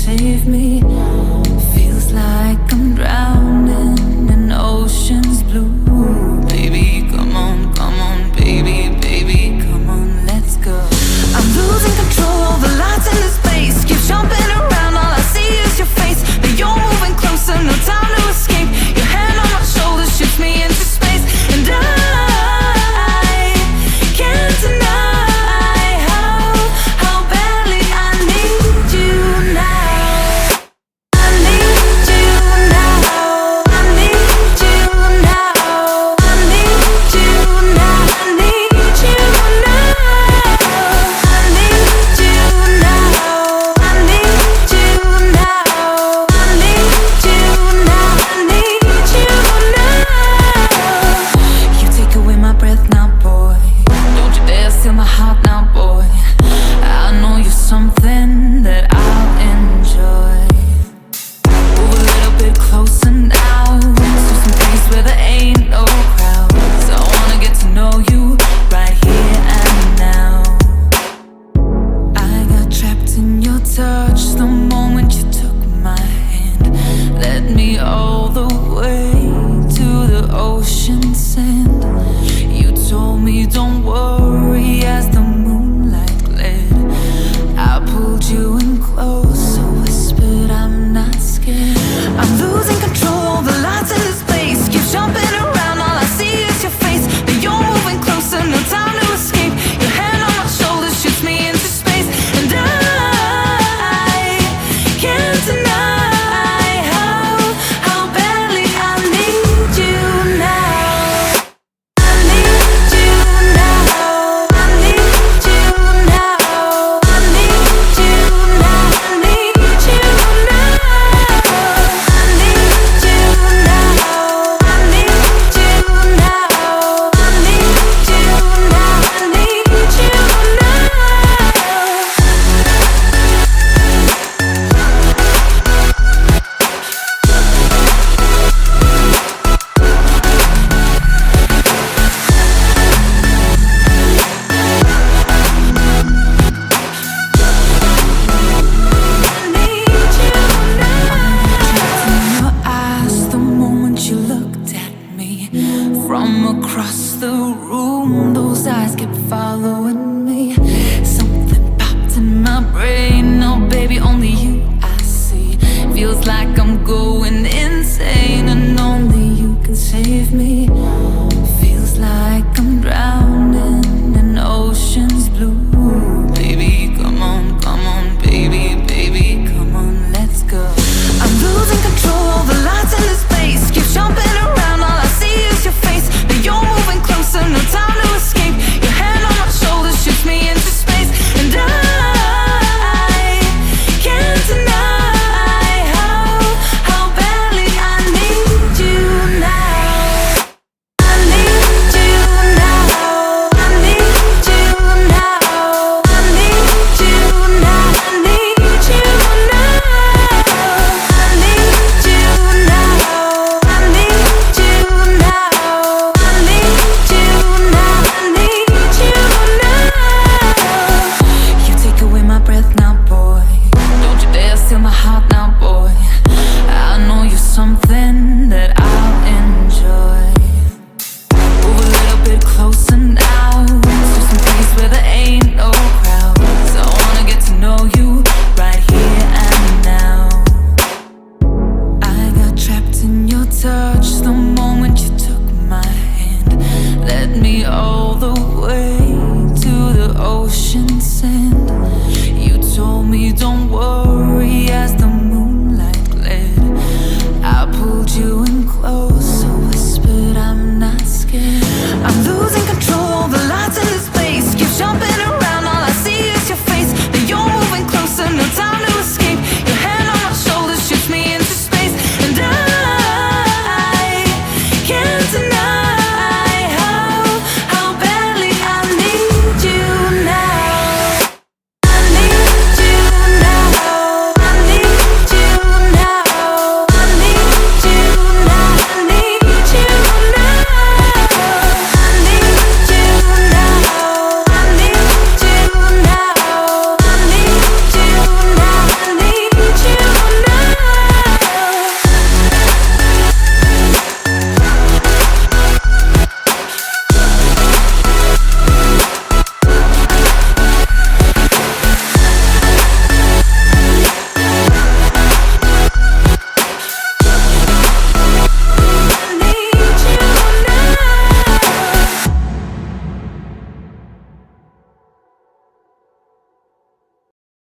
save me. Feels like I'm drowning in ocean's blue. Baby, come on, baby, baby, come on, let's go. I'm losing control over lights in this space. Keep jumping around, all I see is your face. But you're moving closer, no time to escape. Your hand on my shoulder shifts me into space. And I can't deny how badly I need you now. I need you now. I need you now. I need you now. I need you now. I need you now. I need you now. I need you now. I need you now. You take away my breath now, boy. Don't you dare steal my heart now, boy. I know you're something that I'll enjoy. Move a little bit closer now, to some place where there ain't no crowds. I wanna get to know you right here and now. I got trapped in your touch, the